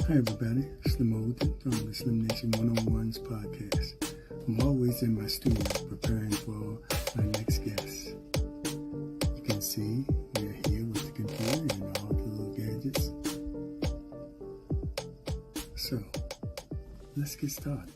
Hi everybody, Slim Overton from the Slim Nation 101's podcast. I'm always in my studio preparing for my next guest. You can see we're here with the computer and all the little gadgets. So, let's get started.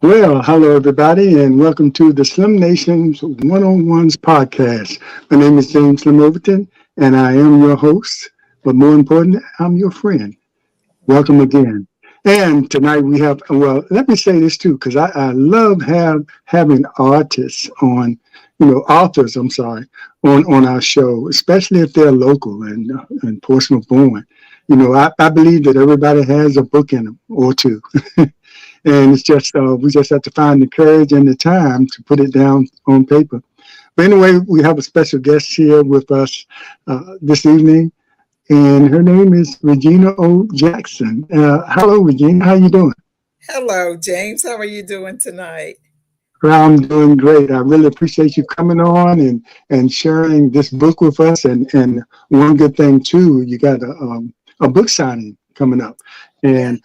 Well, hello everybody, and welcome to the Slim Nation's 101's podcast. My name is James Slim Overton, and I am your host, but more important, I'm your friend. Welcome again. And tonight we have, well, let me say this too, because I love having artists on, authors, I'm sorry, on our show, especially if they're local and Portsmouth born. I believe that everybody has a book in them or two. And it's just we just have to find the courage and the time to put it down on paper. But anyway, we have a special guest here with us this evening, and her name is Regina O. Jackson. Hello, Regina. How you doing? Hello, James. How are you doing tonight? Well, I'm doing great. I really appreciate you coming on and sharing this book with us. And one good thing too, you got a book signing coming up, Yeah. and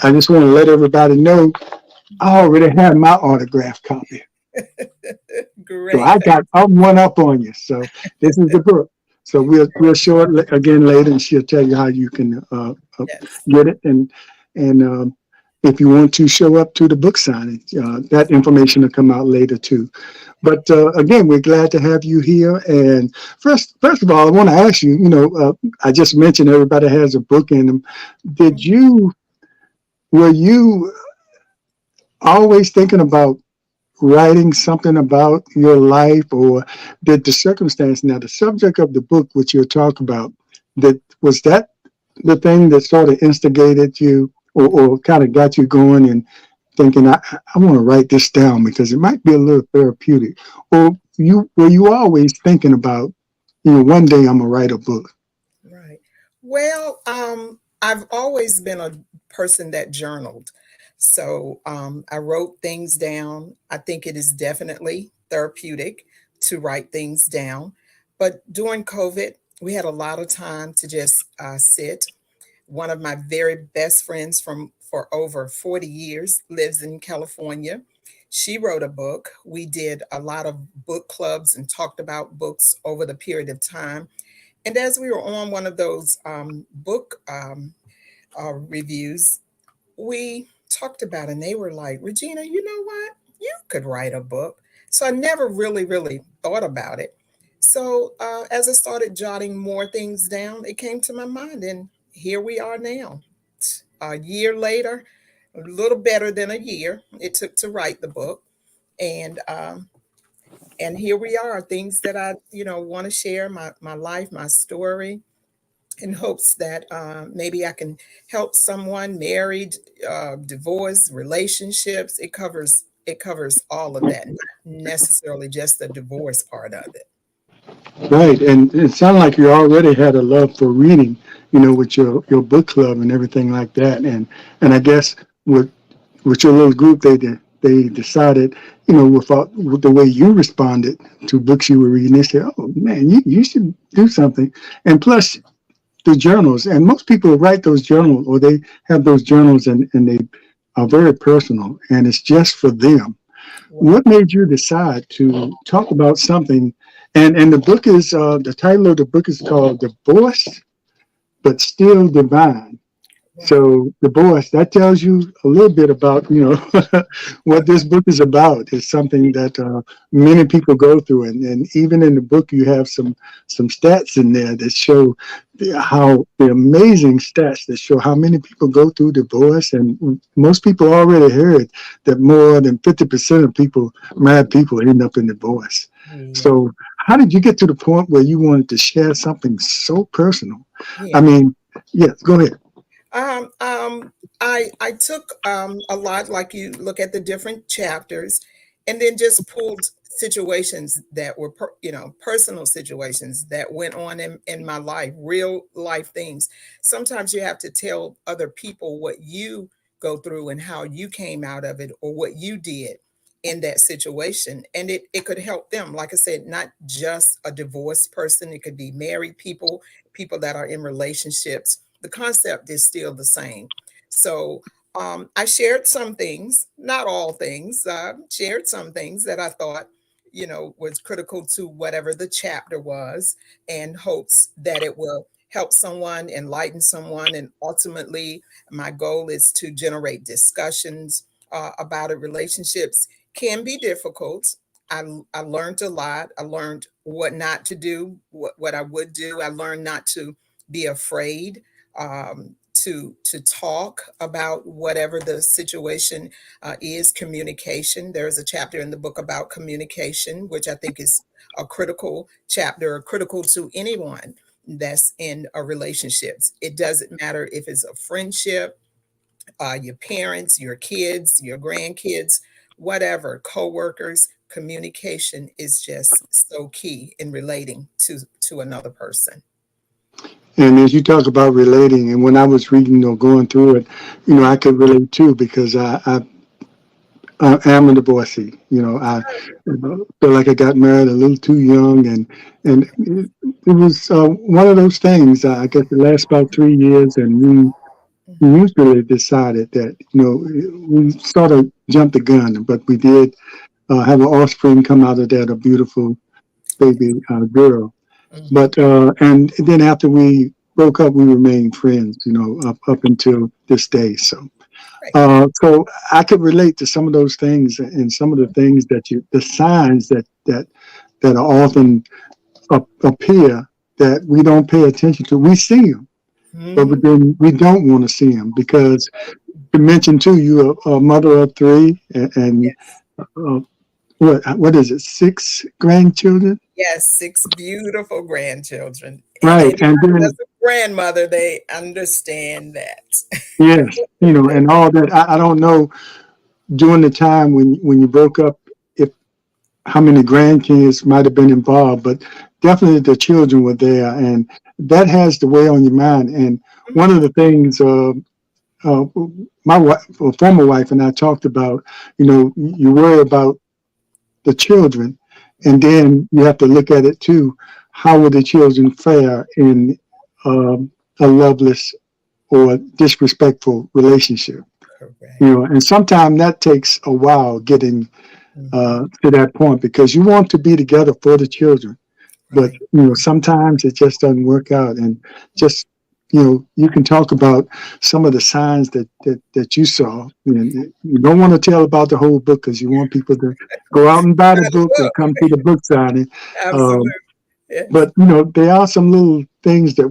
I just want to let everybody know I already have my autograph copy. So Great. I'm one up on you. So this is the book. So we'll show it again later, and she'll tell you how you can Yes. get it. And if you want to show up to the book signing, that information will come out later too. But again, we're glad to have you here. And first of all, I want to ask you. I just mentioned everybody has a book in them. Did you were you always thinking about writing something about your life, or did the circumstance, now the subject of the book which you'll talk about, that the thing that sort of instigated you, or kind of got you going and thinking, I want to write this down because it might be a little therapeutic, or were you always thinking about, one day I'm gonna write a book? Right. Well, I've always been a person that journaled. So I wrote things down. I think it is definitely therapeutic to write things down. But during COVID, we had a lot of time to just sit. One of my very best friends from for over 40 years lives in California. She wrote a book. We did a lot of book clubs and talked about books over the period of time. And as we were on one of those book reviews, we talked about it, and they were like, Regina, you know what? You could write a book. So I never really thought about it. So as I started jotting more things down, it came to my mind, and here we are now. A year later, a little better than a year it took to write the book, and here we are. Things that I want to share, my life, my story, in hopes that maybe I can help someone married, divorced, relationships. It covers all of that, not necessarily just the divorce part of it. Right, and it sounded like you already had a love for reading, with your book club and everything like that. And I guess with your little group, they decided, with the way you responded to books you were reading, they said, "Oh man, you should do something." And plus, the journals, and most people write those journals, or they have those journals, and they are very personal, and it's just for them. Wow. What made you decide to talk about something? And the book is the title of the book is called "Divorced but Still Divine." Wow. So divorce, that tells you a little bit about, what this book is about. It's something that many people go through, and even in the book, you have some stats in there that show the amazing stats that show how many people go through divorce, and most people already heard that more than 50% of people, married people, end up in divorce. Yeah. So, how did you get to the point where you wanted to share something so personal? I Yeah. mean, yeah, go ahead. I took a lot, like you look at the different chapters, and then just pulled situations that were personal situations that went on in my life, real life things. Sometimes you have to tell other people what you go through and how you came out of it, or what you did in that situation, and it could help them. Like I said, not just a divorced person, it could be married people, people that are in relationships. The concept is still the same. So I shared some things, not all things, shared some things that I thought, was critical to whatever the chapter was, and hopes that it will help someone, enlighten someone. And ultimately, my goal is to generate discussions about it. Relationships can be difficult. I learned a lot. I learned what not to do, what I would do. I learned not to be afraid to talk about whatever the situation is. Communication. There's a chapter in the book about communication, which I think is a critical chapter, critical to anyone that's in a relationships. It doesn't matter if it's a friendship, your parents, your kids, your grandkids, whatever, coworkers. Communication is just so key in relating to another person. And as you talk about relating, and when I was reading or going through it, I could relate too because I am a divorcee. I feel like I got married a little too young, and it was one of those things. I guess it lasted about 3 years, and we Mhm. mutually decided that we sort of jumped the gun, but we did have an offspring come out of that, a beautiful baby girl. Mhm. But and then after we broke up, we remained friends, up until this day. Right. So I could relate to some of those things and some of the things the signs that are often appear that we don't pay attention to. We see them, but Mhm. then we don't want to see them because you mentioned too, you're a mother of three, and Yes. uh, what is it, six grandchildren? Yes, six beautiful grandchildren. And Right, and anybody then that's a grandmother, they understand that. yes, and all that. I don't know during the time when you broke up, if how many grandkids might have been involved, but definitely the children were there, and that has to weigh on your mind. And one Mhm. of the things uh, my wife, or former wife, and I talked about, you worry about the children, and Mhm. then you have to look at it too. How will the children fare in a loveless or disrespectful relationship? Correct. And sometimes that takes a while getting Mhm. to that point because you want to be together for the children, but Right. sometimes it just doesn't work out, and just you can talk about some of the signs that you saw. You don't want to tell about the whole book because you want people to go out and buy the Got a book or come book. to the book signing. Absolutely. Um, Yes. but there are some little things that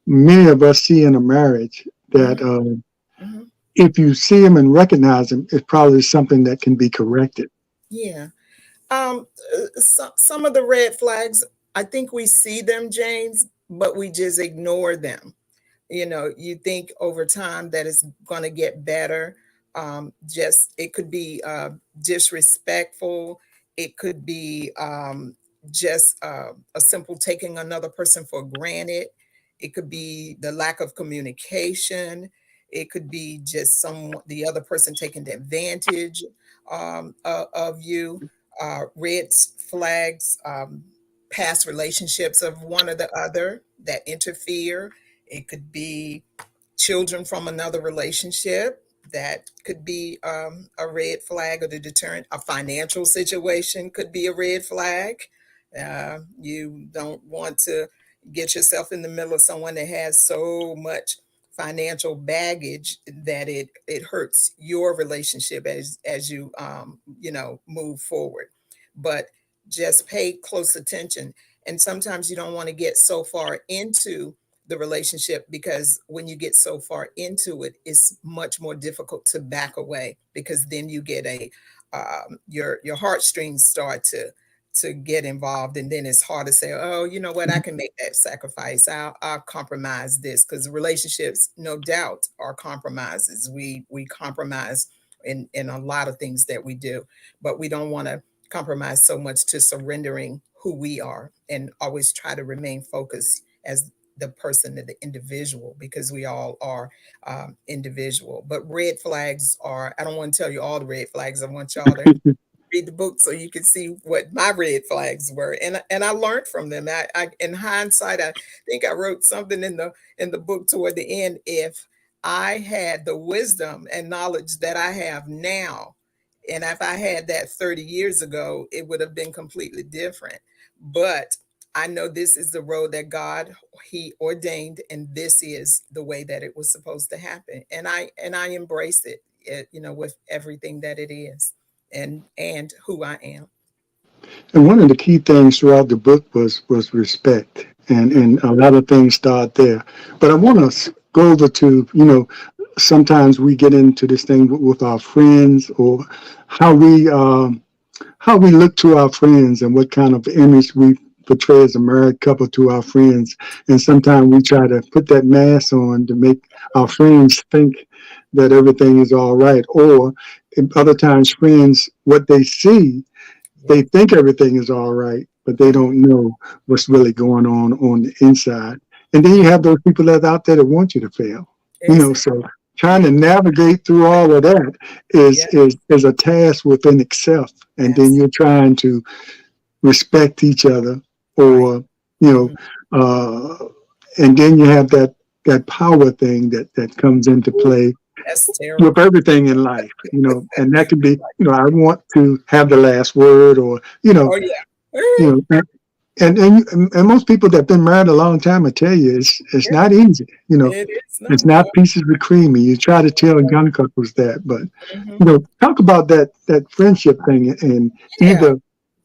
many of us see in a marriage that Mhm. Mhm. if you see them and recognize them, it's probably something that can be corrected. Yeah. Some of the red flags, I think we see them, James, but we just ignore them. You think over time that it's going to get better. Just it could be disrespectful. It could be just a simple taking another person for granted. It could be the lack of communication. It could be just the other person taking advantage of you. Red flags, past relationships of one or the other that interfere. It could be children from another relationship. That could be a red flag or the deterrent. A financial situation could be a red flag. You don't want to get yourself in the middle of someone that has so much financial baggage that it hurts your relationship as you move forward. But just pay close attention. And sometimes you don't want to get so far into the relationship, because when you get so far into it, it's much more difficult to back away, because then you get your heartstrings start to get involved, and then it's hard to say, oh, you know what, I can make that sacrifice. I'll compromise this, because relationships, no doubt, are compromises. We compromise in a lot of things that we do, but we don't want to compromise so much to surrendering who we are, and always try to remain focused as the person, the individual, because we all are individual. But red flags are, I don't want to tell you all the red flags. I want y'all to read the book so you can see what my red flags were, and I learned from them. I in hindsight, I think I wrote something in the book toward the end. If I had the wisdom and knowledge that I have now, and if I had that 30 years ago, it would have been completely different. But I know this is the road that God, he ordained, and this is the way that it was supposed to happen. And I embrace it, with everything that it is, and who I am. And one of the key things throughout the book was respect, and a lot of things start there. But I want to go over to, sometimes we get into this thing with our friends, or how we how we look to our friends and what kind of image we portray as a married couple to our friends. And sometimes we try to put that mask on to make our friends think that everything is all right, or other times friends, what they see, they think everything is all right, but they don't know what's really going on the inside. And then you have those people that out there that want you to fail. Exactly. So trying to navigate through all of that is Yeah. is a task within itself. And then you're trying to respect each other, Right. or you know, Mhm. uh, and then you have that power thing that comes into Ooh, play that's with terrible. everything in life, and that could be, I want to have the last word, or Oh yeah. you know, and most people that've been married a long time, I tell you, it's not easy. It is It's not. not pieces of creamy. You try to tell young couples that, but Mhm. talk about that friendship thing, and Yeah. either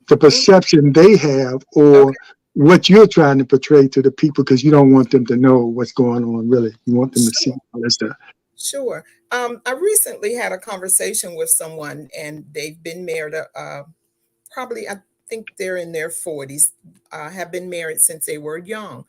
the Mhm. perception they have, or Okay. what you're trying to portray to the people, because you don't want them to know what's going on. Really, you want them to see Sure. all that stuff. Sure. I recently had a conversation with someone, and they've been married. Probably, I think they're in their 40s. Have been married since they were young.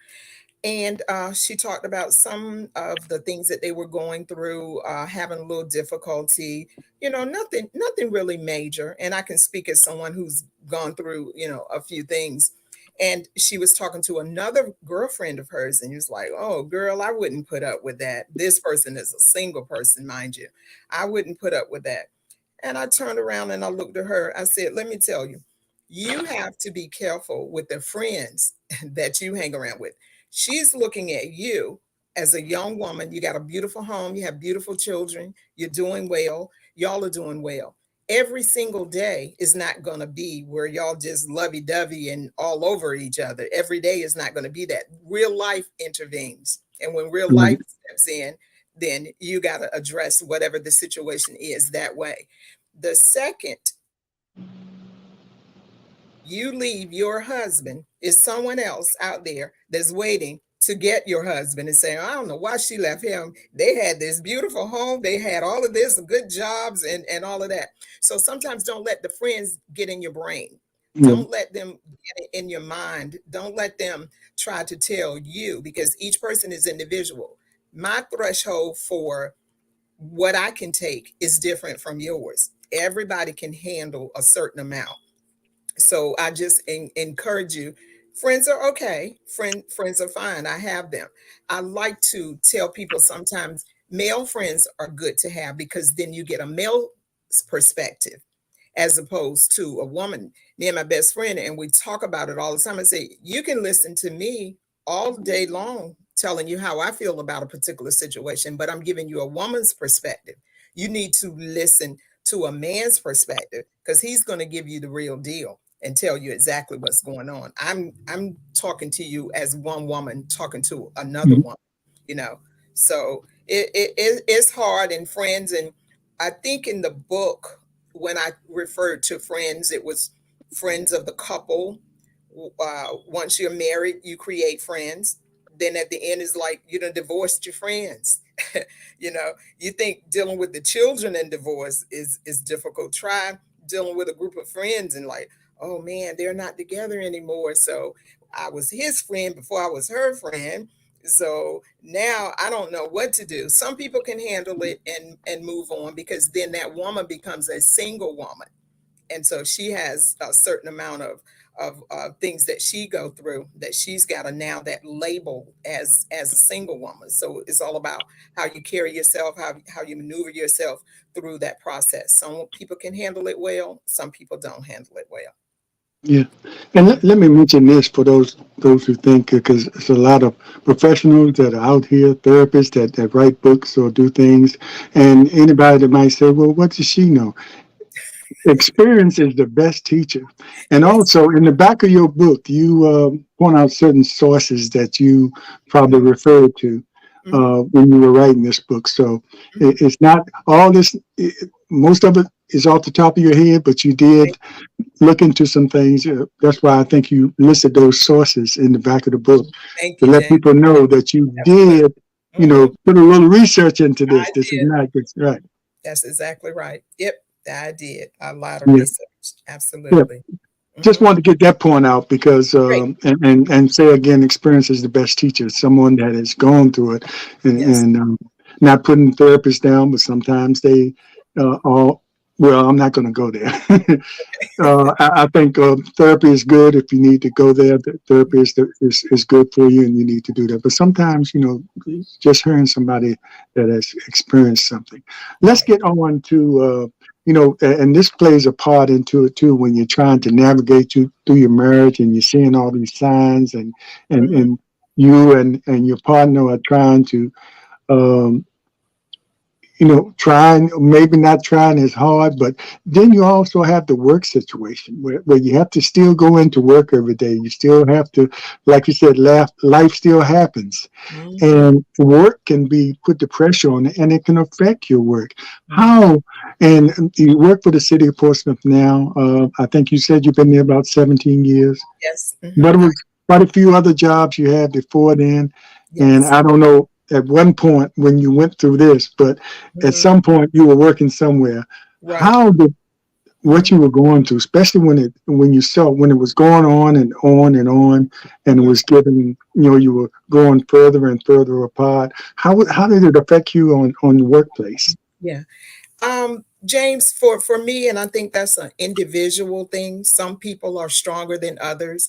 And she talked about some of the things that they were going through, having a little difficulty. Nothing really major. And I can speak as someone who's gone through, a few things. And she was talking to another girlfriend of hers, and he was like, "Oh, girl, I wouldn't put up with that." This person is a single person, mind you. I wouldn't put up with that. And I turned around and I looked at her. I said, "Let me tell you, you have to be careful with the friends that you hang around with. She's looking at you as a young woman. You got a beautiful home, you have beautiful children, you're doing well, y'all are doing well. Every single day is not going to be where y'all just lovey dovey and all over each other. Every day is not going to be that. Real life intervenes. And when real Right. life steps in, then you got to address whatever the situation is that way. The second you leave your husband, is someone else out there that's waiting to get your husband and saying, "I don't know why she left him. They had this beautiful home, they had all of this, good jobs, and all of that." So sometimes don't let the friends get in your brain. Mm. Don't let them get in your mind. Don't let them try to tell you, because each person is individual. My threshold for what I can take is different from yours. Everybody can handle a certain amount. So I just encourage you. Friends are okay. Friends are fine. I have them. I like to tell people sometimes male friends are good to have, because then you get a male perspective as opposed to a woman. Me and my best friend, and we talk about it all the time. I say, you can listen to me all day long telling you how I feel about a particular situation, but I'm giving you a woman's perspective. You need to listen to a man's perspective, because he's going to give you the real deal and tell you exactly what's going on. I'm talking to you as one woman talking to another Mm. woman, you know. So it's hard, and friends, and I think in the book, when I referred to friends, it was friends of the couple. Once you're married, you create friends. Then at the end is like you done divorced your friends. You think dealing with the children in divorce is difficult. Try dealing with a group of friends and like, oh man, they're not together anymore. So I was his friend before I was her friend. So now I don't know what to do. Some people can handle it and move on, because then that woman becomes a single woman, and so she has a certain amount of things that she go through that she's got to now that label as a single woman. So it's all about how you carry yourself, how you maneuver yourself through that process. Some people can handle it well, some people don't handle it well. Yeah, and let me mention this for those who think, because there's a lot of professionals that are out here, therapists that write books or do things, and anybody that might say, "Well, what does she know?" Experience is the best teacher. And Yes. also, in the back of your book, you point out certain sources that you probably Hmm. referred to Hmm. when you were writing this book. So Hmm. it's not all this. Most of it is off the top of your head, but you did Thank, look into some things. That's why I think you listed those sources in the back of the book thank to you, let James. people know that you Absolutely. did, Hmm. put a little research into this. I This is did. not just right. That's exactly right. Yep, I did a lot of Yeah. research. Yeah. Absolutely. Just Hmm. wanted to get that point out because, Great. and say again, experience is the best teacher. Someone that has gone through it, Yes. and not putting therapists down, but sometimes they all. Well, I'm not going to go there. I think therapy is good if you need to go there. Therapy is good for you, and you need to do that. But sometimes, just hearing somebody that has experienced something. Let's Right. get on to and this plays a part into it too when you're trying to navigate through your marriage and you're seeing all these signs and Hmm. and you and your partner are trying to um, trying, maybe not trying as hard, but then you also have the work situation where you have to still go into work every day. You still have to, like you said, life still happens. Hmm. And work can be put the pressure on it and it can affect your work. Hmm. How, and you work for the city of Portsmouth now. I think you said you've been there about 17 years, Yes. but Hmm. it was quite a few other jobs you had before then. And Yes. I don't know at one point when you went through this, but at Hmm. some point you were working somewhere. Right. How did what Hmm. you were going through, especially when you saw when it was going on and on and on, and it Hmm. was getting you were going further and further apart. How did it affect you on the workplace? Yeah. James, for me, and I think that's an individual thing. Some people are stronger than others.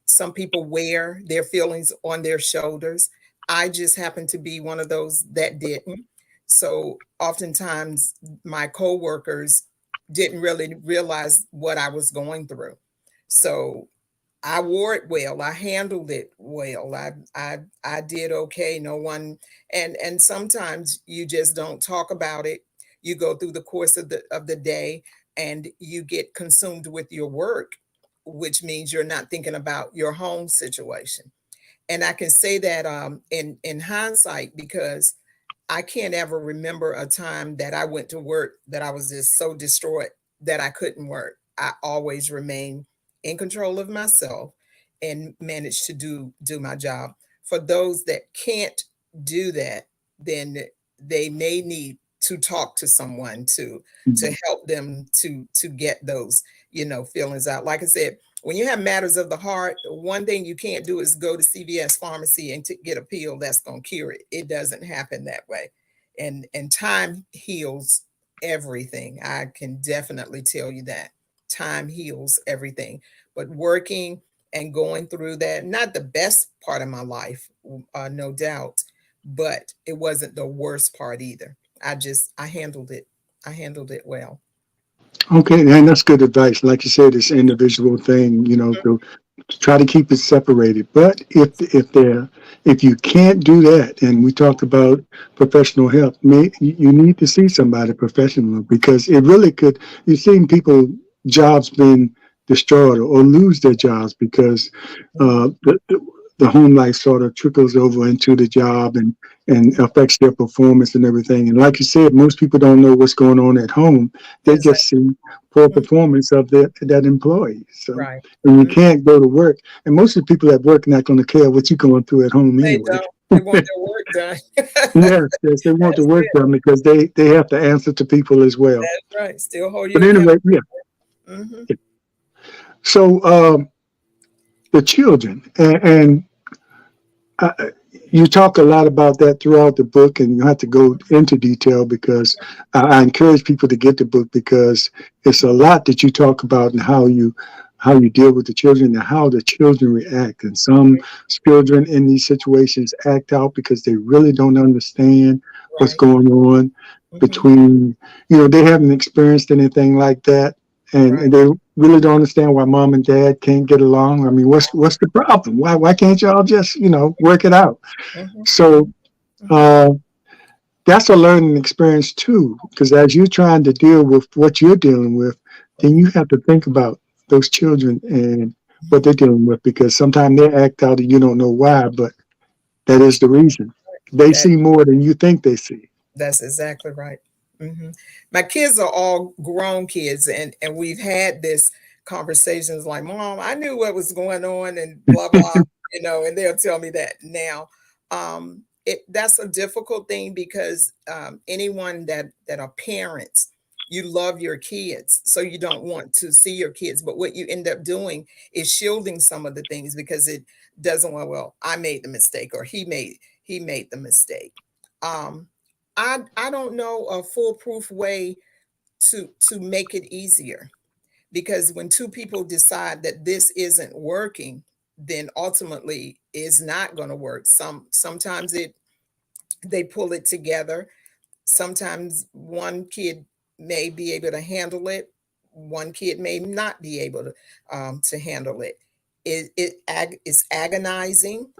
Some people wear their feelings on their shoulders. I just happen to be one of those that didn't. So oftentimes my coworkers didn't really realize what I was going through. So I wore it well. I handled it well. I did okay. No one, and sometimes you just don't talk about it. You go through the course of the day and you get consumed with your work, which means you're not thinking about your home situation. And I can say that in hindsight because I can't ever remember a time that I went to work that I was just so destroyed that I couldn't work. I always remained in control of myself and managed to do my job. For those that can't do that, then they may need to talk to someone to Mhm. help them to get those, feelings out. Like I said, when you have matters of the heart, one thing you can't do is go to CVS pharmacy and to get a pill that's going to cure it. It doesn't happen that way. And time heals everything. I can definitely tell you that. Time heals everything. But working and going through that, not the best part of my life, no doubt, but it wasn't the worst part either. I handled it. I handled it well. Okay, and that's good advice. Like you said, it's an individual thing. To try to keep it separated. But if you can't do that, and we talked about professional help, you need to see somebody professional because it really could. You've seen people jobs being destroyed or lose their jobs because Mhm. the home life sort of trickles over into the job and affects their performance and everything. And like you said, most people don't know what's going on at home. They Exactly. just see poor Mhm. performance of that employee. So Right. and you Mhm. can't go to work. And most of the people at work are not going to care what you're going through at home They anyway. don't. They want their work done. Yes, yes, they want the That's work it. done because they have to answer to people as well. That's right. Still hold But you anyway, accountable. yeah. Mhm. So the children and uh, you talk a lot about that throughout the book, and you have to go into detail because I encourage people to get the book because it's a lot that you talk about and how you deal with the children and how the children react. And some children in these situations act out because they really don't understand what's Right. going on Hmm. between, they haven't experienced anything like that. And Right. they really don't understand why mom and dad can't get along. I mean, what's the problem? Why can't y'all just, work it out? Hmm. So Hmm. uh, that's a learning experience too, because as you're trying to deal with what you're dealing with, then you have to think about those children and what they're dealing with, because sometimes they act out and you don't know why, but that is the reason. They That see more than you think they see. that's exactly right. Hmm. My kids are all grown kids, and we've had this conversations like, "Mom, I knew what was going on," and blah blah, and they'll tell me that now. That's a difficult thing because anyone that are parents, you love your kids, so you don't want to see your kids. But what you end up doing is shielding some of the things because it doesn't want. Well, I made the mistake, or he made the mistake. Um, I don't know a foolproof way to make it easier, because when two people decide that this isn't working, then ultimately it's not going to work. Sometimes they pull it together. Sometimes one kid may be able to handle it, one kid may not be able to handle it. It's agonizing.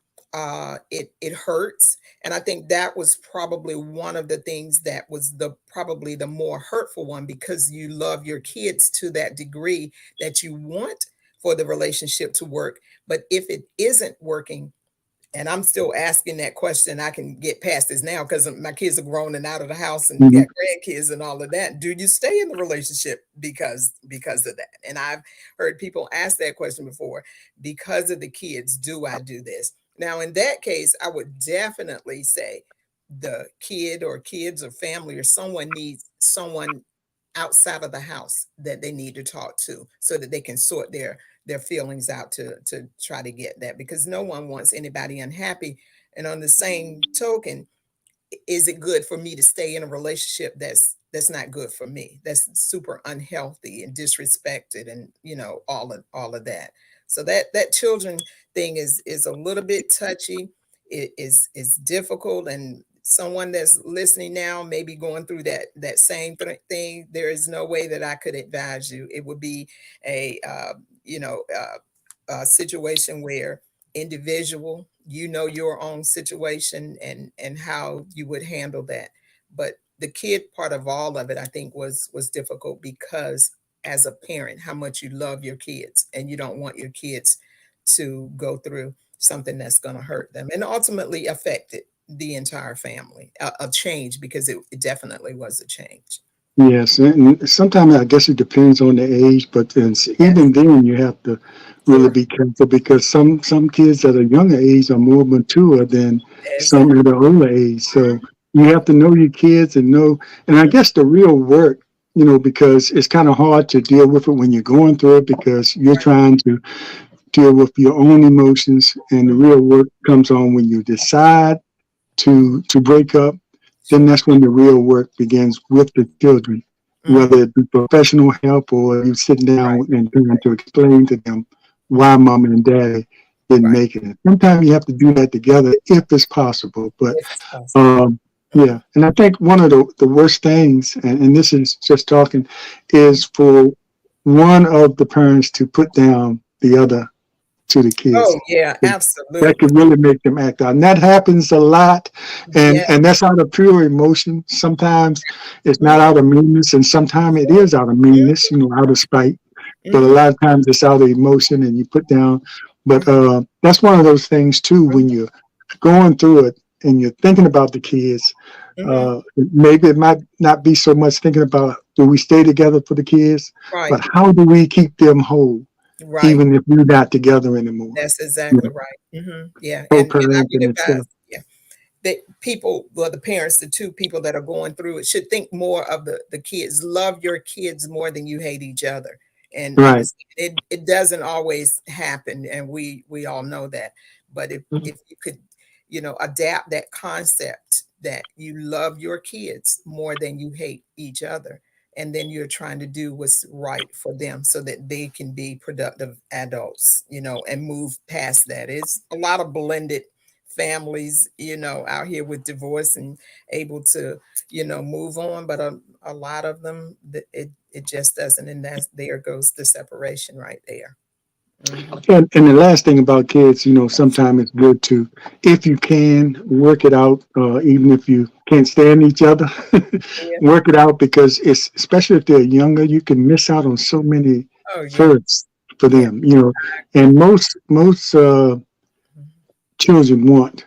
It hurts, and I think that was probably one of the things that was the probably the more hurtful one, because you love your kids to that degree that you want for the relationship to work. But if it isn't working, and I'm still asking that question. I can get past this now because my kids are grown and out of the house and got Mhm. grandkids and all of that. Do you stay in the relationship because of that? And I've heard people ask that question before. Because of the kids, do I do this? Now, in that case, I would definitely say the kid or kids or family or someone needs someone outside of the house that they need to talk to so that they can sort their feelings out to try to get that, because no one wants anybody unhappy. And on the same token, is it good for me to stay in a relationship that's not good for me, that's super unhealthy and disrespected, and all of that? So that children thing is a little bit touchy. It is difficult, and someone that's listening now may be going through that same thing. There is no way that I could advise you. It would be a situation where individual, your own situation and how you would handle that. But the kid part of all of it, I think, was difficult because as a parent, how much you love your kids and you don't want your kids to go through something that's going to hurt them and ultimately affect the entire family. A change, because it definitely was a change. Yes, and sometimes I guess it depends on the age, but then Yes. even then you have to really Sure. be careful because some kids at a younger age are more mature than some Exactly. at an older age. So you have to know your kids and know, and I guess the real work, because it's kind of hard to deal with it when you're going through it because you're Right. trying to deal with your own emotions, and the Mhm. real work comes on when you decide to break up. Then Sure. that's when the real work begins with the children, Mhm. whether it be professional help or you sitting down Right. and trying Right. to explain to them why Mhm. mom and daddy didn't Right. make it. Sometimes you have to do that together if it's possible. But If it's possible. um, yeah, Mhm. and I think one of the worst things, and this is just talking, is for one of the parents to put down the other to the kids. Oh, yeah, That absolutely. could really make them act out. And that happens a lot. Yeah. And that's out of pure emotion. Sometimes it's not Mhm. out of meanness, and sometimes it is out of meanness, out of spite. But a Mhm. lot of times it's out of emotion and you put down. But Mhm. that's one of those things too when Mhm. you're going through it and you're thinking about the kids. Mhm. Maybe it might not be so much thinking about do we stay together for the kids, Right. but how do we keep them whole, Right. even if we're not together anymore? That's You exactly right. Yeah, and I would co-parenting and advise, stuff. yeah, that people, well, the parents, the two people that are going through it, should think more of the kids. Love your kids more than you hate each other. And Right. it doesn't always happen, and we all know that. But if you could, adapt that concept that you love your kids more than you hate each other. And then you're trying to do what's right for them so that they can be productive adults, and move past that. It's a lot of blended families, out here with divorce and able to, move on. But a lot of them, it just doesn't. And there goes the separation right there. Mm-hmm. And the last thing about kids, sometimes it's good to, if you can, work it out, even if you can't stand each other, Yeah. work it out, because it's, especially if they're younger, you can miss out on so many Oh, yeah. firsts for Yeah. them, and most children want,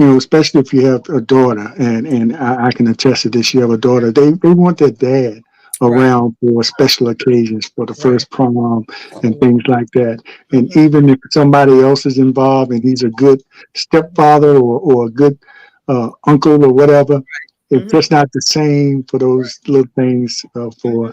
especially if you have a daughter, and I can attest to this, you have a daughter, they want their dad Right. around for special occasions, for the Right. first prom and Mhm. things like that. And Mhm. even if somebody else is involved and he's a good stepfather or a good uncle or whatever, it's Mhm. just not the same for those little things, for Mhm.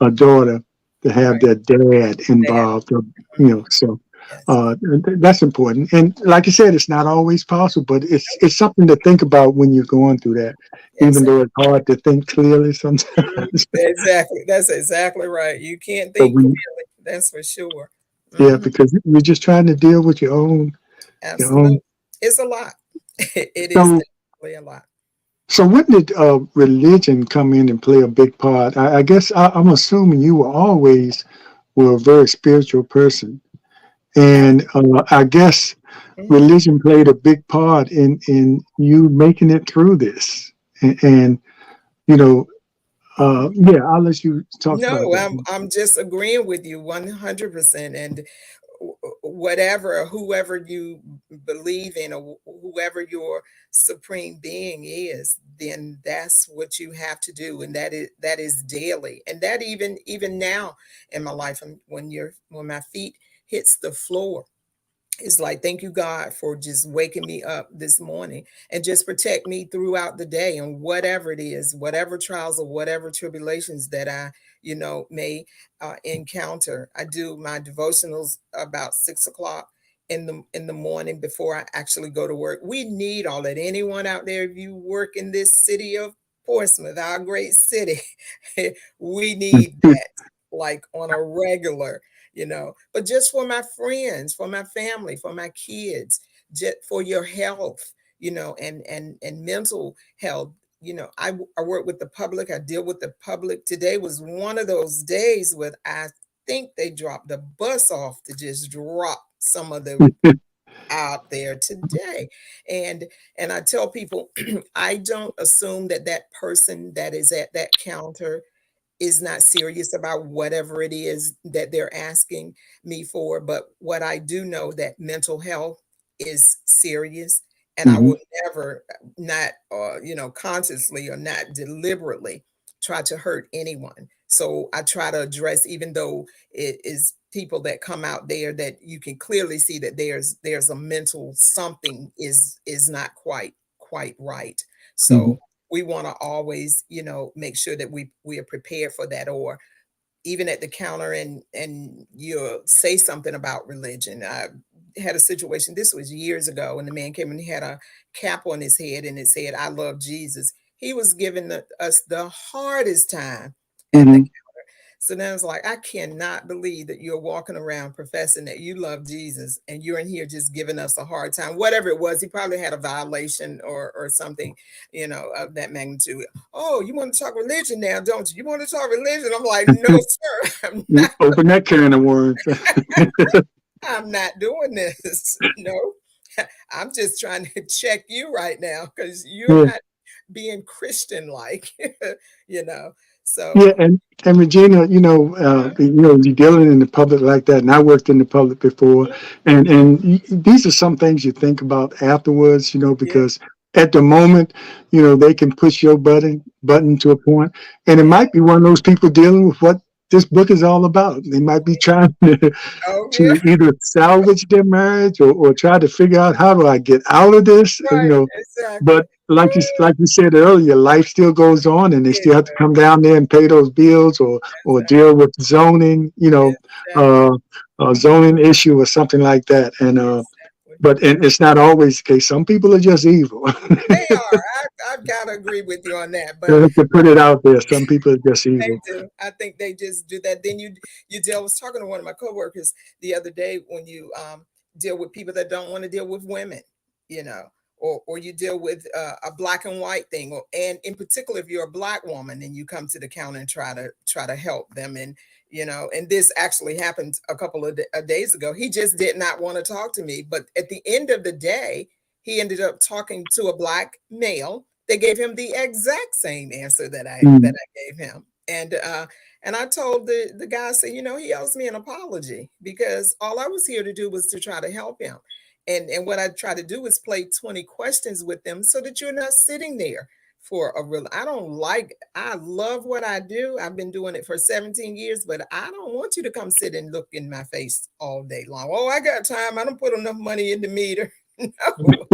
a daughter to have Right. their dad Dad. involved, Mhm. so Yes. that's important. And like I said, it's not always possible, but it's something to think about when you're going through that, even Exactly. though it's hard to think clearly sometimes. Exactly. That's exactly right. You can't But think when, clearly. That's for sure. yeah, Hmm. because you're just trying to deal with your own. Absolutely. It's a lot. It is So, definitely a lot. so when did religion come in and play a big part? I guess I'm assuming you were a very spiritual person, and I guess Mm-hmm. religion played a big part in you making it through this, and you know, Mm-hmm. yeah, I'll let you talk about No, that. I'm just agreeing with you 100%. And whatever, whoever you believe in, or whoever your supreme being is, then that's what you have to do. And that is daily. And that even now in my life, when my feet hits the floor, it's like, thank you, God, for just waking me up this morning and just protect me throughout the day, and whatever it is, whatever trials or whatever tribulations that I, may encounter. I do my devotionals about 6 o'clock in the morning before I actually go to work. We need all that. Anyone out there, if you work in this city of Portsmouth, our great city, we need that, like, on a regular, but just for my friends, for my family, for my kids, just for your health, and mental health. I work with the public, I deal with the public. Today was one of those days where I think they dropped the bus off to just drop some of the out there today. And I tell people, I don't assume that person that is at that counter is not serious about whatever it is that they're asking me for. But what I do know, that mental health is serious, and I Hmm. will never, not consciously or not deliberately, try to hurt anyone. So I try to address, even though it is people that come out there that you can clearly see that there's a mental something is not quite right. Hmm. So we want to always, make sure that we are prepared for that. Or even at the counter, and you'll say something about religion. I had a situation, this was years ago, and the man came and he had a cap on his head and it said, "I love Jesus." He was giving us the hardest time at the. Hmm. So then it's like, I cannot believe that you're walking around professing that you love Jesus and you're in here just giving us a hard time. Whatever it was, he probably had a violation or something, of that magnitude. "Oh, you want to talk religion now, don't you? You want to talk religion?" I'm like, "No, sir, I'm You not. open that can of worms. I'm not doing this." No, I'm just trying to check you right now because you're Yeah. not being Christian like, you know. So, Yeah, and Regina, you're dealing in the public like that, and I worked in the public before, and these are some things you think about afterwards, yeah, because at the moment, they can push your button to a point, and it yeah. might be one of those people dealing with what this book is all about. They might be trying to, Oh, yeah. to either salvage their marriage or try to figure out, how do I get out of this, Right, exactly. but like you said earlier, life still goes on, and they still have to Exactly, come down there and pay those bills, or exactly, deal with zoning, exactly, a zoning issue or something like that. And exactly. But it's not always the case. Some people are just evil. They are. I've got to agree with you on that. But To put it out there, some people are just they evil. do. I think they just do that. Then you deal. I was talking to one of my coworkers the other day when you deal with people that don't want to deal with women, you know, or you deal with a black and white thing, and in particular, if you're a black woman and you come to the counter and try to help them, and you know, and this actually happened a couple of days ago. He just did not want to talk to me, but at the end of the day, he ended up talking to a black male. They gave him the exact same answer that Mm. I gave him. And I told the guy, I said, you know, he owes me an apology because all I was here to do was to try to help him. And what I try to do is play 20 questions with them so that you're not sitting there for a real. I love what I do. I've been doing it for 17 years, but I don't want you to come sit and look in my face all day long. Oh, I got time. I don't put enough money in the meter. No,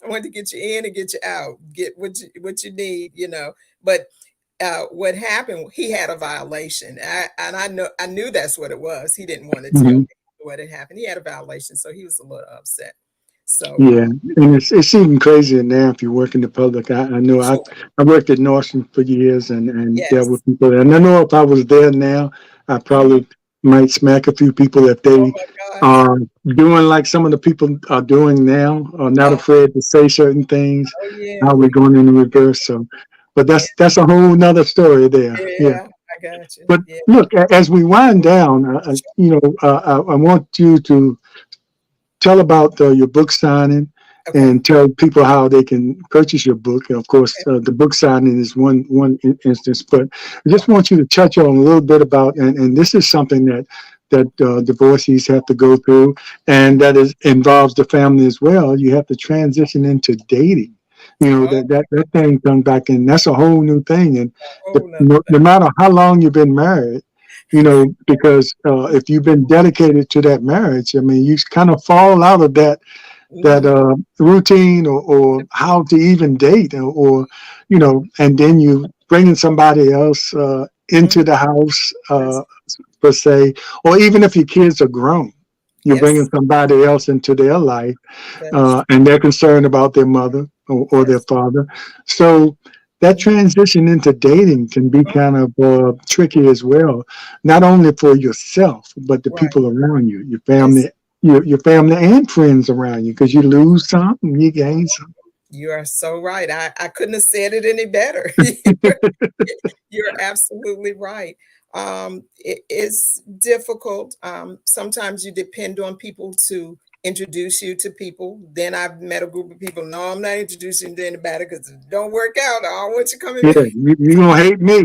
I want to get you in and get you out, get what you need, you know. But what happened? He had a violation, I knew that's what it was. He didn't want to tell Mhm. me what had happened. He had a violation, so he was a little upset. So Yeah, and it's even crazier now if you work in the public. I know sure, I worked at Norton for years and dealt yes. with people. And I know if I was there now, I Mhm. probably might smack a few people if Oh they my gosh. are doing like some of the people are doing now, are not Uh, afraid to say certain things, oh yeah, how we're going in reverse. So, but yeah, that's a whole nother story there. Yeah. yeah. I got you. But Yeah. look, as we wind down, Sure. I want you to tell about your book signing Okay. and tell people how they can purchase your book. And of course, Okay. the book signing is one instance, but I just want you to touch on a little bit about, and this is something that divorcees have to go through, and that is involves the family as well. You have to transition into dating. You know Oh, that thing comes back, and that's a whole new thing. And whole nother no thing. matter how long you've been married, because if you've been dedicated to that marriage, I mean, you kind of fall out of that Hmm. routine or how to even date or and then you bringing somebody else into the house That's per se, or even if your kids are grown, you're bringing yes, somebody else into their life, that is true. and they're concerned about their mother or their Yes. father. So that Mhm. transition into dating can be kind of tricky as well, not only for yourself, but the Right. people around you, It's your family and friends around you, because you lose some, you gain some. You are so right. I couldn't have said it any better. You're absolutely right. It is difficult. Sometimes you depend on people to introduce you to people. Then I've met a group of people. No, I'm not introducing you to anybody because it don't work out. I don't want you coming Yeah, back. you gonna hate me.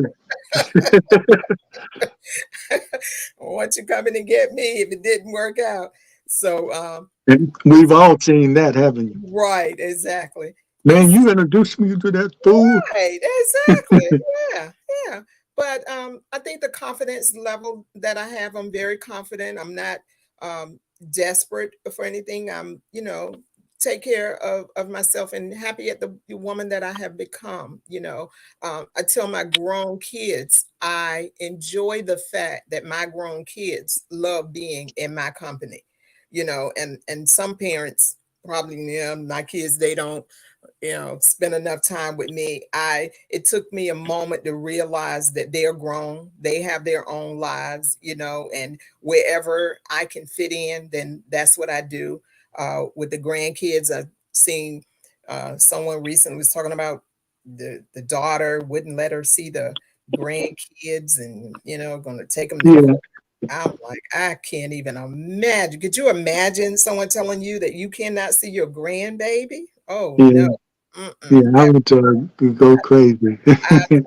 I want you coming to get me if it didn't work out. So, And we've it's all seen that, haven't you? right, exactly. Man, you introduced me to that fool. Right, exactly. Yeah, yeah. But I think the confidence level that I have, I'm very confident. I'm not um, desperate for anything. Take care of myself and happy at the woman that I have become. I tell my grown kids, I enjoy the fact that my grown kids love being in my company. And some parents probably, my kids, they don't spend enough time with me. It took me a moment to realize that they're grown, they have their own lives, and wherever I can fit in, then that's what I do. With the grandkids, I've seen someone recently was talking about the daughter wouldn't let her see the grandkids, and going to take them to Yeah, court. I'm like, I can't even imagine. Could you imagine someone telling you that you cannot see your grandbaby? Oh no. yeah, yeah. Mm-mm, I never. would go crazy. I told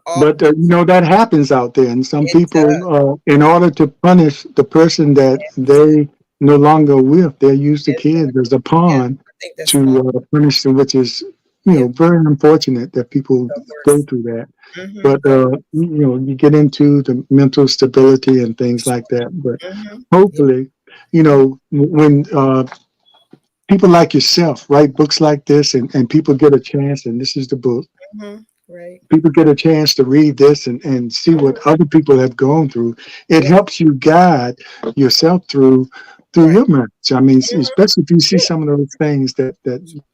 all But that happens out there, and some it people, does. in order to punish the person that Yes, they no longer with, they use the exactly. kids as a Yeah, pawn I think that's wrong. to punish them, which is Yeah, very unfortunate that people the go worst. through that. Mm-hmm. But you get into the mental stability and things like that. But Mm-hmm. Yeah. hopefully, when people like yourself write books like this, and people get a chance, and this is the book. Mm-hmm. right. people get a chance to read this and see what Mhm. other people have gone through, it Yeah, helps you guide yourself through right. your marriage. I mean, Mhm. especially if you see Yeah. some of those things that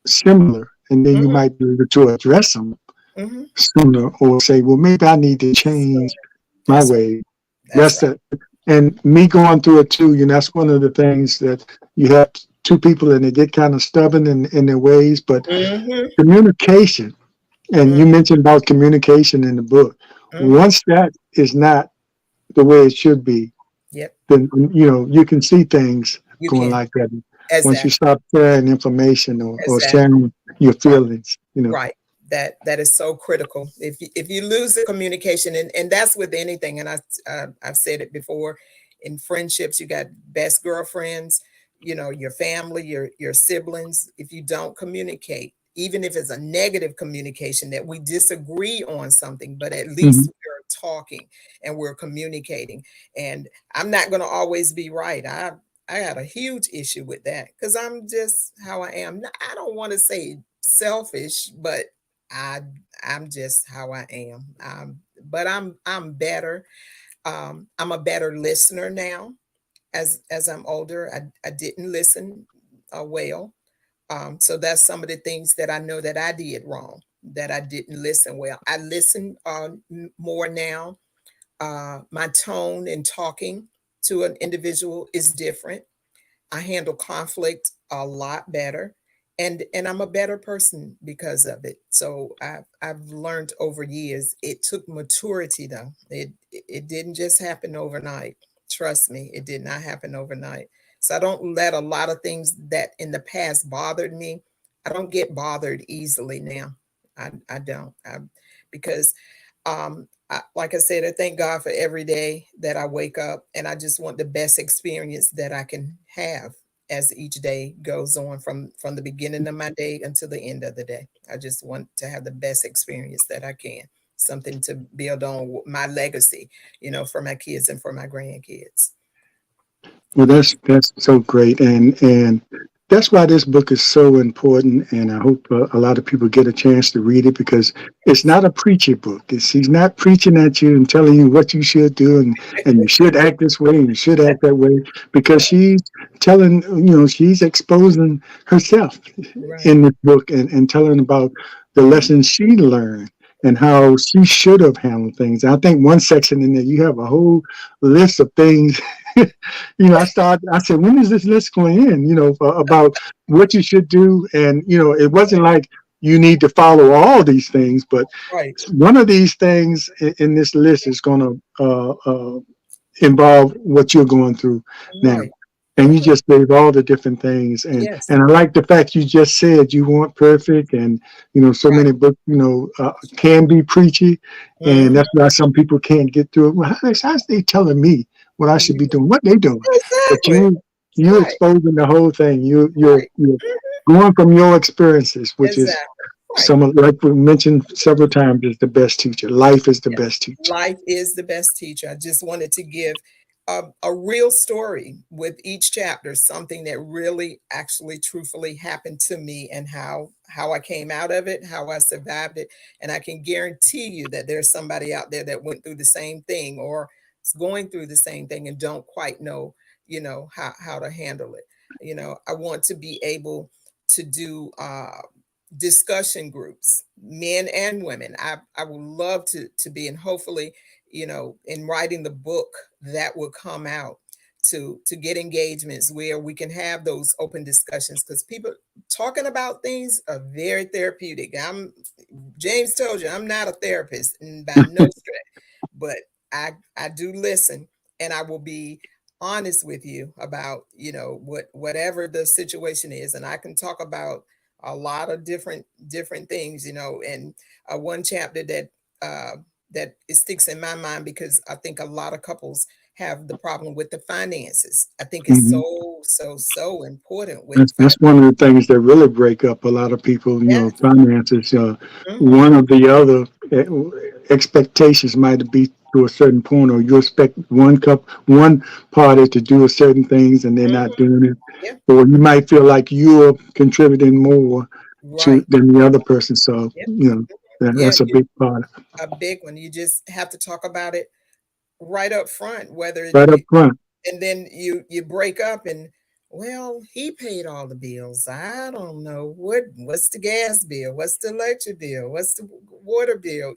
similar, and then you Mhm. might be able to address them Mhm. sooner, or say, well, maybe I need to change my That's right. way. That's That's right. it. And me going through it too, that's one of the things that you have two people and they get kind of stubborn in their ways, but Mhm. communication, and Mhm. you mentioned about communication in the book. Mhm. Once that is not the way it should be, Yep. then you can see things You going can. like that. Once you Exactly. stop sharing information or Exactly. sharing your Right. feelings. Right. That is so critical. If you lose the communication, and that's with anything, and I've said it before, in friendships, you got best girlfriends, your family, your siblings. If you don't communicate, even if it's a negative communication that we disagree on something, but at Hmm. least we're talking and we're communicating. And I'm not going to always be right. I had a huge issue with that because I'm just how I am. I don't want to say selfish, but I I'm just how I am. But I'm better. I'm a better listener now as I'm older. I didn't listen well. So that's some of the things that I know that I did wrong, that I didn't listen well. I listen more now. My tone in talking to an individual is different. I handle conflict a lot better, and I'm a better person because of it. So I've learned over years. It took maturity though. It didn't just happen overnight. Trust me, it did not happen overnight. So I don't let a lot of things that in the past bothered me. I don't get bothered easily now. I don't. Because like I said, I thank God for every day that I wake up, and I just want the best experience that I can have as each day goes on, from the beginning of my day until the end of the day. I just want to have the best experience that I can, something to build on my legacy, for my kids and for my grandkids. Well, that's so great, and that's why this book is so important. And I hope a lot of people get a chance to read it because it's Yes. not a preachy book. He's not preaching at you and telling you what you should do and you should act this way and you should act that way. Because she's telling, she's exposing herself Right. in this book and telling about the Mhm. lessons she learned and how she should have handled things. I think one section in there you have a whole list of things. I said, when is this list going in, about what you should do? And, it wasn't like you need to follow all these things, but Right. one of these things in this list is going to involve what you're going through now. Right. And you Mhm. just gave all the different things, and Yes. and I like the fact you just said you weren't perfect, and so Right. many books can be preachy, and Mhm. that's why some people can't get through it. Well, how's they telling me what I should be doing? What they doing? But Exactly. you Right. exposing the whole thing. You're Right. you're Mhm. going from your experiences, which is Exactly. Right. some of, like we mentioned several times, is the best teacher. Life is the Yeah. best teacher. Life is the best teacher. I just wanted to give a real story with each chapter, something that really, actually, truthfully happened to me, and how I came out of it, how I survived it. And I can guarantee you that there's somebody out there that went through the same thing or is going through the same thing and don't quite know, how to handle it. I want to be able to do discussion groups, men and women. I would love to be, and hopefully, in writing the book that will come out, to get engagements where we can have those open discussions, because people talking about things are very therapeutic. James told you I'm not a therapist, and by no stretch, but I do listen, and I will be honest with you about, whatever the situation is, and I can talk about a lot of different things, and one chapter uh, that it sticks in my mind, because I think a lot of couples have the problem with the finances. I think it's Mhm. so important with That's one of the things that really break up a lot of people. yes. Finances. Mhm. One of the other expectations might be to a certain point, or you expect one party to do a certain things, and they're not Mhm. doing it, Yeah. or you might feel like you're contributing more to Right. than the other person. So Yeah. Yeah, That's a big part. a big one. You just have to talk about it right up front, whether Right up front. and then you break up and well, he paid all the bills. I don't know what's the gas bill, what's the electric bill, what's the water bill,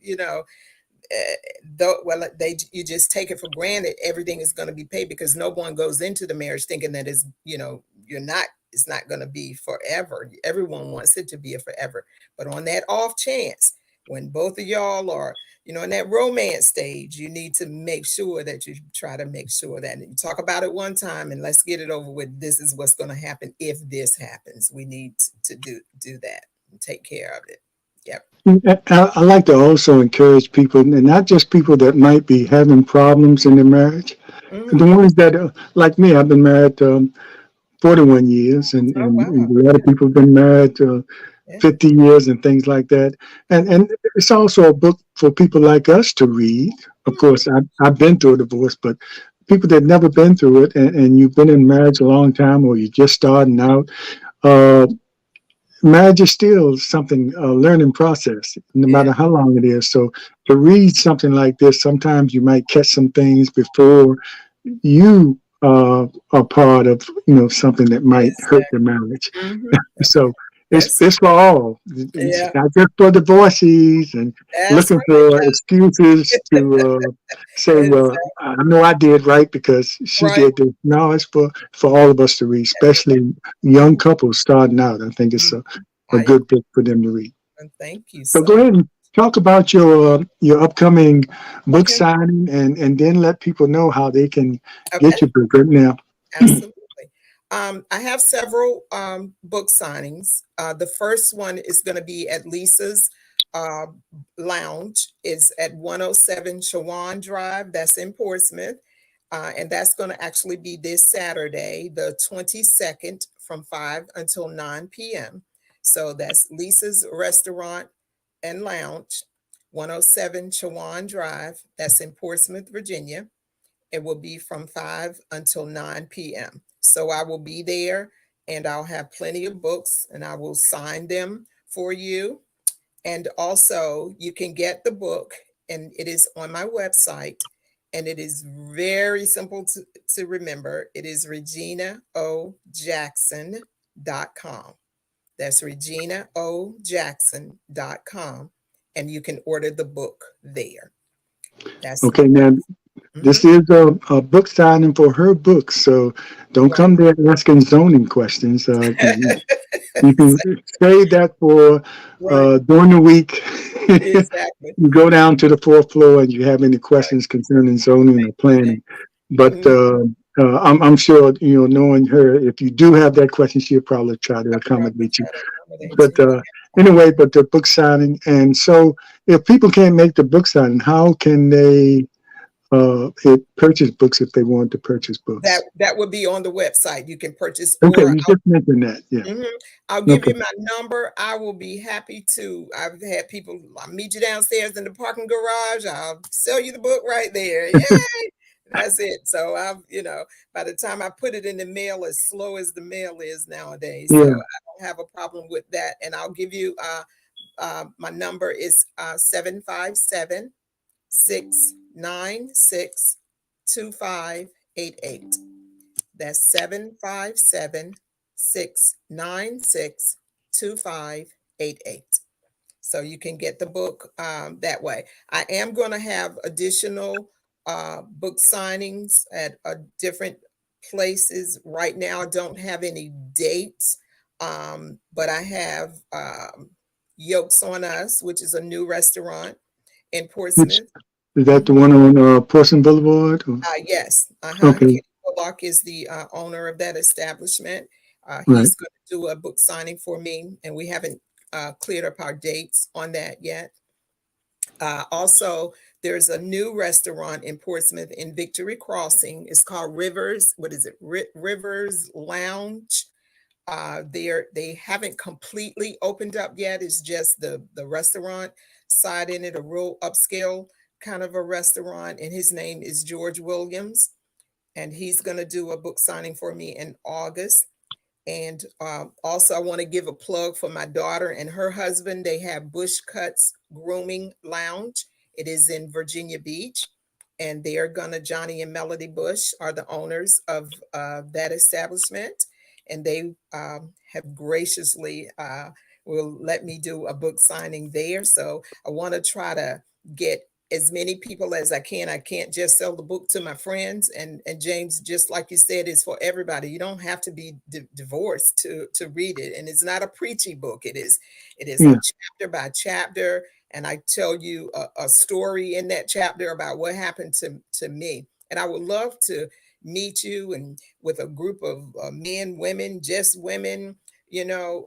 though well they you just take it for granted everything is going to be paid because no one goes into the marriage thinking that is you're not it's not going to be forever. Everyone wants it to be a forever, but on that off chance when both of y'all are in that romance stage, you need to make sure that you try to make sure that you talk about it one time and let's get it over with. This is what's going to happen if this happens. We need to do that and take care of it. Yep. I like to also encourage people, and not just people that might be having problems in their marriage, the Hmm. ones that, like me, I've been married 41 years, Oh wow. and a lot of people have been married Yeah. 50 years and things like that. And it's also a book for people like us to read. Of Mhm. course, I've been through a divorce, but people that never been through it and you've been in marriage a long time or you're just starting out, uh, marriage is still something a learning process, no Yeah. matter how long it is. So to read something like this, sometimes you might catch some things before you are part of something that might hurt the Exactly. marriage. That's So that's it's for all. It's yeah. not just for divorcees and That's looking right. for excuses to say, well, Exactly. I know I did right because she Right. did this. No, it's for all of us to read, especially young couples starting out. I think it's Mhm. a I good book for them to read. agree. Thank you So so go much. ahead and talk about your upcoming book Okay. signing, and then let people know how they can Okay. get your book right now. Absolutely. I have several book signings. The first one is going to be at Lisa's uh, Lounge. It's at 107 Shawan Drive. That's in Portsmouth. And that's going to actually be this Saturday, the 22nd, from 5 until 9 p.m. So that's Lisa's Restaurant and Lounge, 107 Shawan Drive. That's in Portsmouth, Virginia. It will be from 5 until 9 p.m. So I will be there and I'll have plenty of books and I will sign them for you. And also, you can get the book, and it is on my website. And it is very simple to remember. It is reginaojackson.com. That's reginaojackson.com. And you can order the book there. That's Okay, now mhm, this is a book signing for her book, so don't right. come there asking zoning questions. You can save that for Right. during the week. Exactly. You go down to the fourth floor and you have any Right. questions concerning zoning or planning. But Mhm. I'm sure, knowing her, if you do have that question, she'll probably try to I'll probably accommodate you. try to accommodate But you. anyway, but the book signing. And so if people can't make the book signing, how can they purchase books if they want to purchase That books? that would be on the website. You can purchase, Okay, or you just mentioned that. Yeah. mhm, I'll give Okay. you my number. I will be happy to. I've had people. I'll meet you downstairs in the parking garage. I'll sell you the book right there. Yay! That's it. So by the time I put it in the mail, as slow as the mail is nowadays, so Yeah. I don't have a problem with that. And I'll give you my number is 757 696 2588. That's 757 696 2588. So you can get the book that way. I am going to have additional book signings at different places. Right now, I don't have any dates, but I have Yolks on Us, which is a new restaurant in Which Portsmouth. is that the Mhm. one on Porson Boulevard? Or? Yes. Okay. Kenny Bullock is the owner of that establishment. Right. He's going to do a book signing for me, and we haven't cleared up our dates on that yet. Also, there's a new restaurant in Portsmouth in Victory Crossing. It's called Rivers. What is it? Rivers Lounge. They haven't completely opened up yet. It's just the restaurant side in it, a real upscale kind of a restaurant. And his name is George Williams, and he's going to do a book signing for me in August. And also, I want to give a plug for my daughter and her husband. They have Bush Cuts Grooming Lounge. It is in Virginia Beach. And they are gonna, Johnny and Melody Bush are the owners of that establishment. And they have graciously will let me do a book signing there. So I want to try to get as many people as I can. I can't just sell the book to my friends. And James, just like you said, is for everybody. You don't have to be divorced to read it. And it's not a preachy book. It is a Yeah. chapter by chapter. And I tell you a story in that chapter about what happened to me. And I would love to meet you and with a group of men, women, just women, you know,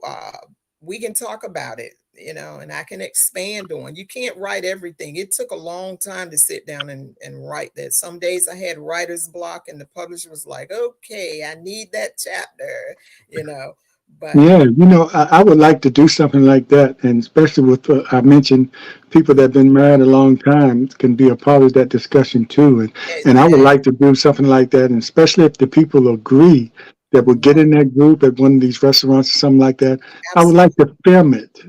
we can talk about it, you know, and I can expand on. You can't write everything. It took a long time to sit down and write that. Some days I had writer's block and the publisher was like, okay, I need that chapter, you know, but Yeah, I would like to do something like that, and especially with I mentioned people that have been married a long time can be a part of that discussion too, and I would exactly, like to do something like that, and especially if the people agree that we'll get in that group at one of these restaurants or something like that. I would like absolutely. to film it,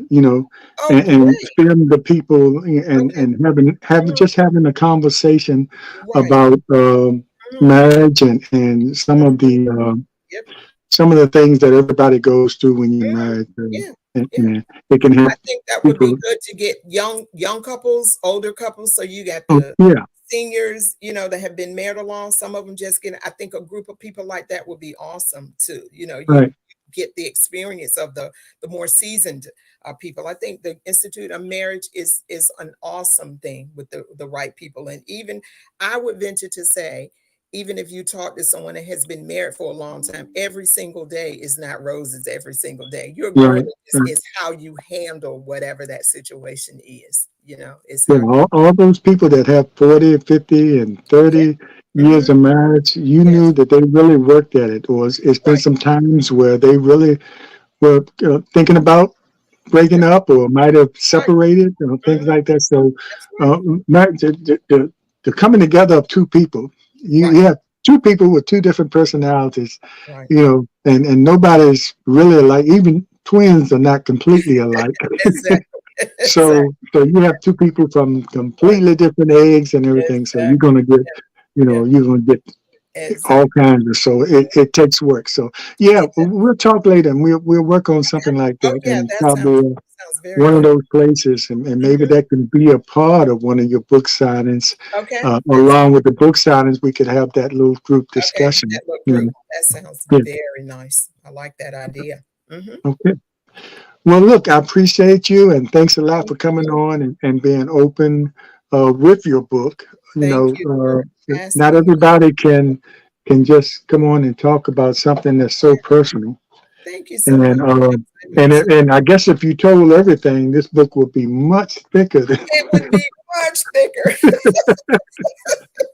Oh, and great. film the people and Okay. having Mhm. just having a conversation Right. about Mhm. marriage and Mhm. Yep. some of the things that everybody goes through when you're Mm. married, Yeah. Yeah. and it can I help think that would be people. good to get young couples, older couples. So you got Oh, the yeah, seniors, you know, that have been married along. Some of them just get. I think a group of people like that would be awesome too. You know, you right, get the experience of the more seasoned people. I think the Institute of Marriage is an awesome thing with the right people. And even I would venture to say, even if you talk to someone that has been married for a long time, every single day is not roses every single day. You're growing. right, right. Is how you handle whatever that situation is. You know, is Yeah, how you. all those people that have 40, 50, and Yeah. 30 years Hmm. of marriage, you knew Yes. that they really worked at it. Or it's been Right. some times where they really were thinking about breaking Right. up or might have Right. separated, things Hmm. like that. So, That's right. the coming together of two people, you Right. have two people with two different personalities, Right. and nobody's really alike. Even twins are not completely alike. Exactly. Exactly. So you have two people from Right. completely different eggs and everything. So you're Exactly. gonna get, Yeah. you're gonna get all Exactly. kinds of. So it takes work. So yeah, It we'll talk later, and we'll work on something like Oh, that, yeah, and that probably sounds very one of good. those places, and maybe Mhm. that can be a part of one of your book signings. Okay, that's Along with the book signings, we could have that little group okay, discussion. that little You group, know, that sounds yeah. very nice. I like that idea. Mhm. Okay. Well, look, I appreciate you, and thanks a lot Thank for coming you. on and being open with your book. Thank you for Not asking me. everybody can just come on and talk about something that's so personal. Thank you so And much. uh, I mean, and I guess if you told everything, this book would be much thicker. it would be much thicker,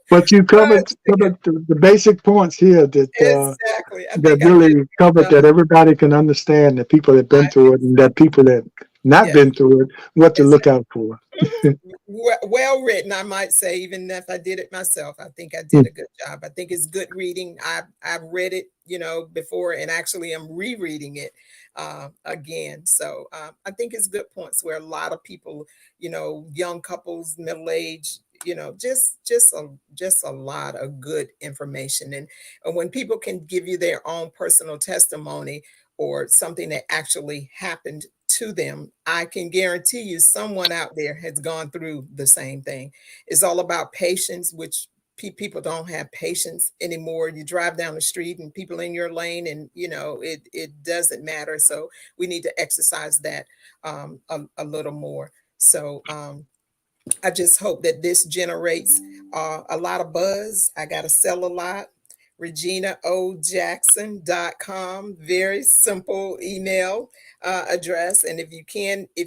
But you much thicker. covered the basic points here Exactly. I that think I did really a good covered job. that everybody can understand. That people that been I through think it, and so. that people that not Yes, been through it, what to look exactly. out for. Well written, I might say, even if I did it myself, I think I did a good job. I think it's good reading. I've read it, you know, before, and actually I'm rereading it again. So I think it's good points where a lot of people, you know, young couples, middle age, you know, just a lot of good information. And when people can give you their own personal testimony or something that actually happened to them, I can guarantee you someone out there has gone through the same thing. It's all about patience, which people don't have patience anymore. You drive down the street and people in your lane, and you know it doesn't matter. So we need to exercise that a little more. So I just hope that this generates a lot of buzz. I got to sell a lot. ReginaOJackson.com. Very simple email address. And if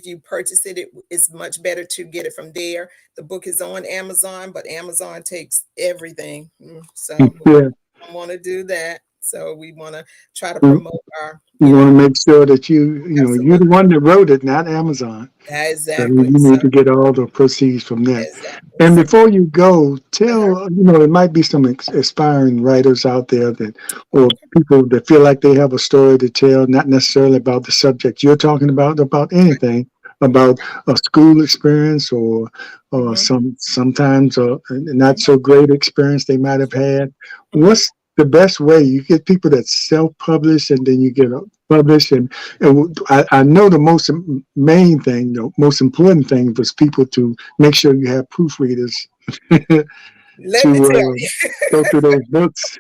you purchase it, it's much better to get it from there. The book is on Amazon, but Amazon takes everything. So Yeah. I want to do that. So we want to try to You promote our, want to make sure that you're absolutely. the one that wrote it, not Amazon. So you Exactly. So need to get all the proceeds from that. exactly. And So before you go, uh-huh, tell, there might be some aspiring writers out there that, or okay. people that feel like they have a story to tell, not necessarily about the subject you're talking about anything, about a school experience or Hmm. sometimes a not Hmm. so great experience they might have had. Hmm. What's the best way? You get people that self-publish and then you get published and I know the main thing, the most important thing was people to make sure you have proofreaders Let me to tell go through those books.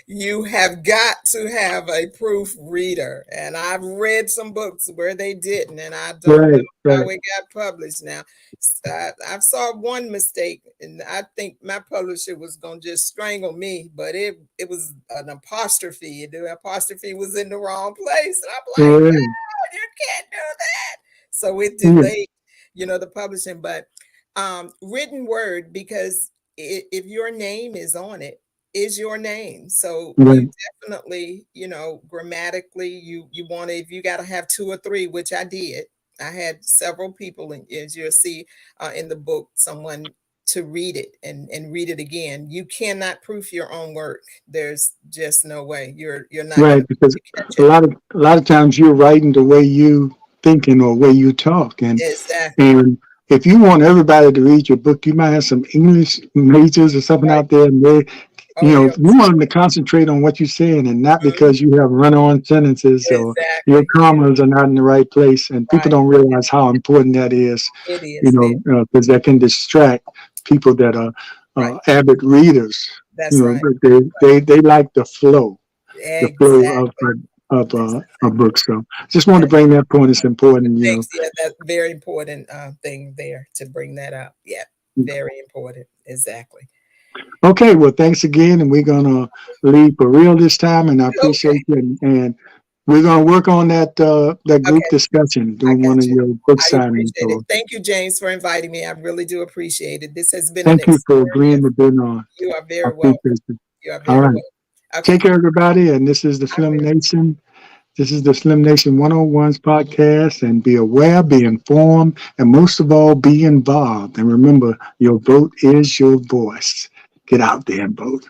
you have got to have a proofreader. And I've read some books where they didn't, and I don't know Right, how right. it got published now. I saw one mistake, and I think my publisher was going to just strangle me, but it was an apostrophe. The apostrophe was in the wrong place. And I'm like, Right. no, you can't do that. So it Yeah, delayed, the publishing. But written word, because if your name is on it, is your name. So you right, definitely, grammatically, you want to, if you got to have two or three, which I did. I had several people, as you'll see in the book, someone to read it and read it again. You cannot proof your own work. There's just no way. You're not going right. to Because catch a it. lot of times you're writing the way you thinking or way you talk, Exactly. and if you want everybody to read your book, you might have some English majors or something Right. out there, and they, Oh, you they'll want them to concentrate on what you're saying, and not mhm. because you have run-on sentences or your Exactly. Yeah. commas are not in the right place, and people Right. don't realize how important that is, It is. because that can distract people that are Right. avid readers. That's right. They like the flow Exactly. of Exactly. books. So just wanted to bring that point. It's important, Thanks. Yeah, that's very important thing there to bring that up. Yeah, very important. Exactly. Okay, well, thanks again, and we're gonna leave for real this time, and I appreciate Okay. you, and we're gonna work on that group Okay. discussion, I doing one got of you. your book I signings. appreciate it. So Thank you, James, for inviting me. I really do appreciate it. This has been an thank you for agreeing experience. to be on. You are I very welcome. appreciate you. You are All very right, welcome. take Okay. care, everybody, and this is the I Slim will. Nation. This is the Slim Nation 101's podcast, and be aware, be informed, and most of all, be involved. And remember, your vote is your voice. Get out there and vote.